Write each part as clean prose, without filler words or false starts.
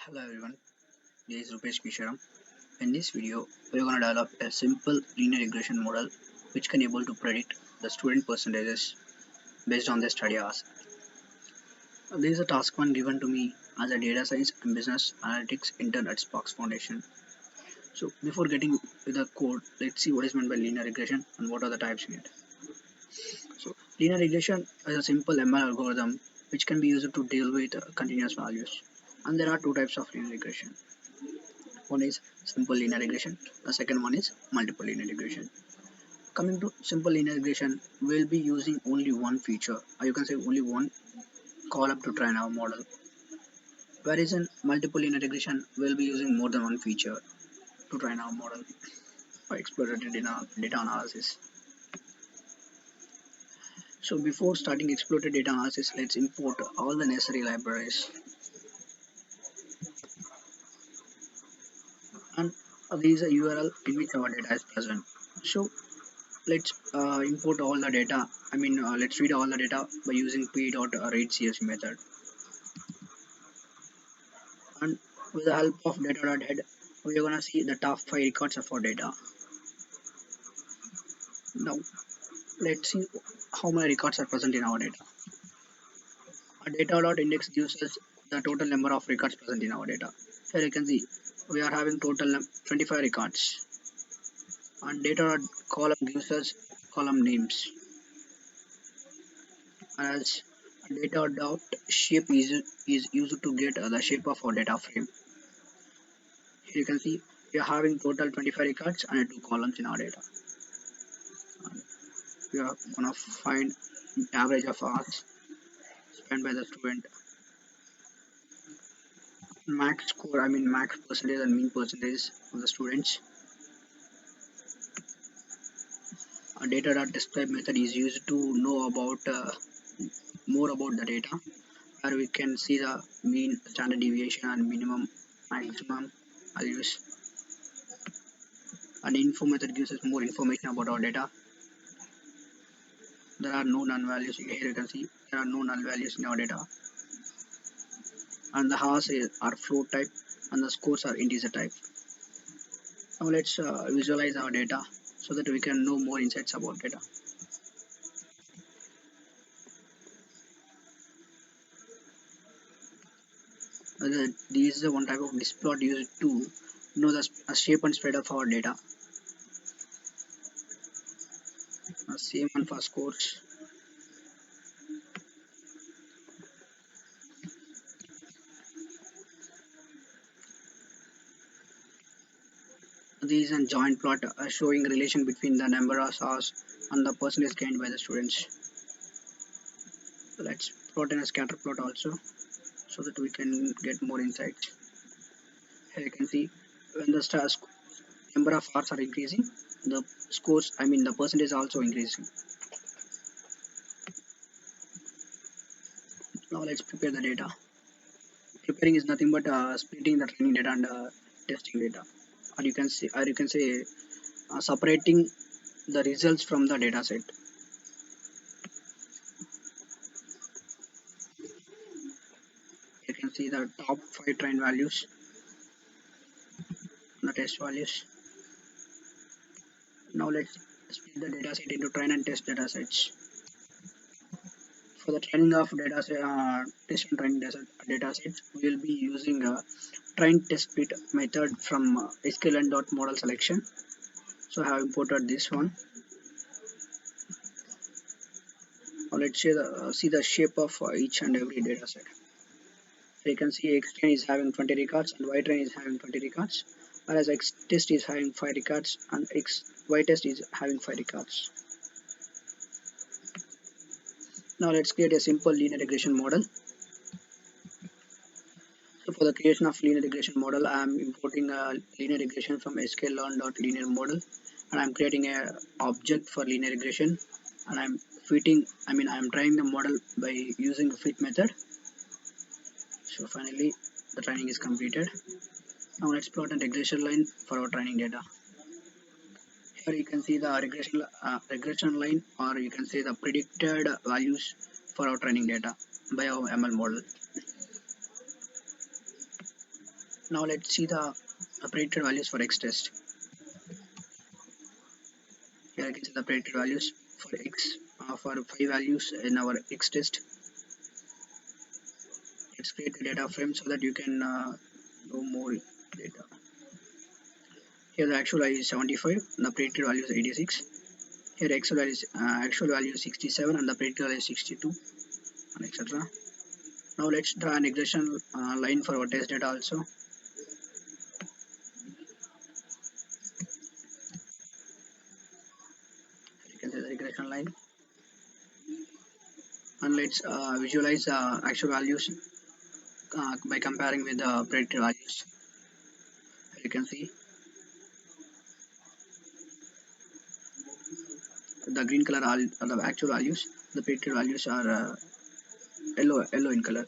Hello everyone, this is Rupesh Kisharam. In this video, we are going to develop a simple linear regression model which can able to predict the student percentages based on their study hours. This is a task one given to me as a data science and business analytics intern at Sparks Foundation. So before getting to the code, let's see what is meant by linear regression and what are the types in it. So linear regression is a simple ML algorithm which can be used to deal with continuous values. And there are two types of linear regression. One is simple linear regression. The second one is multiple linear regression. Coming to simple linear regression, we'll be using only one feature, or you can say only one column to train our model. Whereas in multiple linear regression, we'll be using more than one feature to train our model for exploratory data analysis. So before starting exploratory data analysis, let's import all the necessary libraries. And these are URL in which our data is present. So let's import all the data. Let's read all the data by using p.readcsv method. And with the help of data.head, we are gonna see the top 5 records of our data. Now let's see how many records are present in our data. Our data.index gives us the total number of records present in our data. Here you can see we are having total 25 records. And data.column gives us column names. As data.shape is used to get the shape of our data frame. Here you can see we are having total 25 records and 2 columns in our data. And we are gonna find average of hours spent by the student, max score, max percentage and mean percentage of the students. A data.describe method is used to know about more about the data, where we can see the mean, standard deviation and minimum maximum values. And info method gives us more information about our data. There are no null values. Here you can see there are no null values in our data. And the hours are float type and the scores are integer type. Now let's visualize our data so that we can know more insights about data. This is one type of displot used to know the shape and spread of our data. Same one for scores. These and joint plot are showing relation between the number of hours and the percentage gained by the students. So let's plot in a scatter plot also so that we can get more insights. Here you can see when the number of hours are increasing, the scores, the percentage is also increasing. Now let's prepare the data. Preparing is nothing but splitting the training data and testing data, or you can say separating the results from the data set. You can see the top 5 train values, the test values. Now let's split the data set into train and test data sets. For the training of test and training data sets, we will be using a train test split method from sklearn.model selection. So I have imported this one. Now let's see the shape of each and every data set. So you can see X train is having 20 records and Y train is having 20 records, whereas X test is having 5 records and Y test is having 5 records. Now let's create a simple linear regression model. So for the creation of linear regression model, I am importing a linear regression from sklearn.linear model, and I'm creating a object for linear regression, and I'm training the model by using the fit method. So finally the training is completed. Now let's plot a regression line for our training data. Here you can see the regression line, or you can say the predicted values for our training data by our ML model. Now let's see the predicted values for X test. Here I can see the predicted values for X for 5 values in our X test. Let's create the data frame so that you can do more data. Here the actual value is 75 and the predicted value is 86. Here actual value is 67 and the predicted value is 62, and etc. Now let's draw an regression line for our test data also. You can see the regression line, and let's visualize actual values by comparing with the predicted values. You can see the green color are the actual values. The predicted values are yellow in color.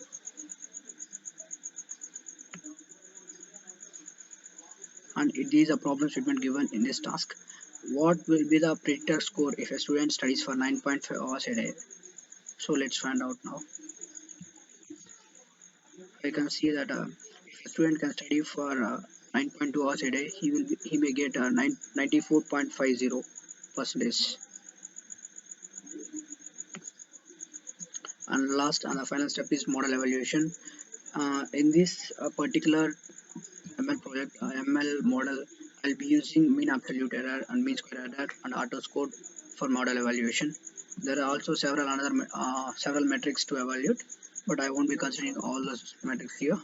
And it is a problem statement given in this task. What will be the predicted score if a student studies for 9.5 hours a day? So let's find out now. I can see that if a student can study for 9.2 hours a day, he may get 94.50 percentage. And last and the final step is model evaluation. In this particular ML project, ML model, I'll be using mean absolute error and mean square error and auto score for model evaluation. There are also several metrics to evaluate, but I won't be considering all those metrics here.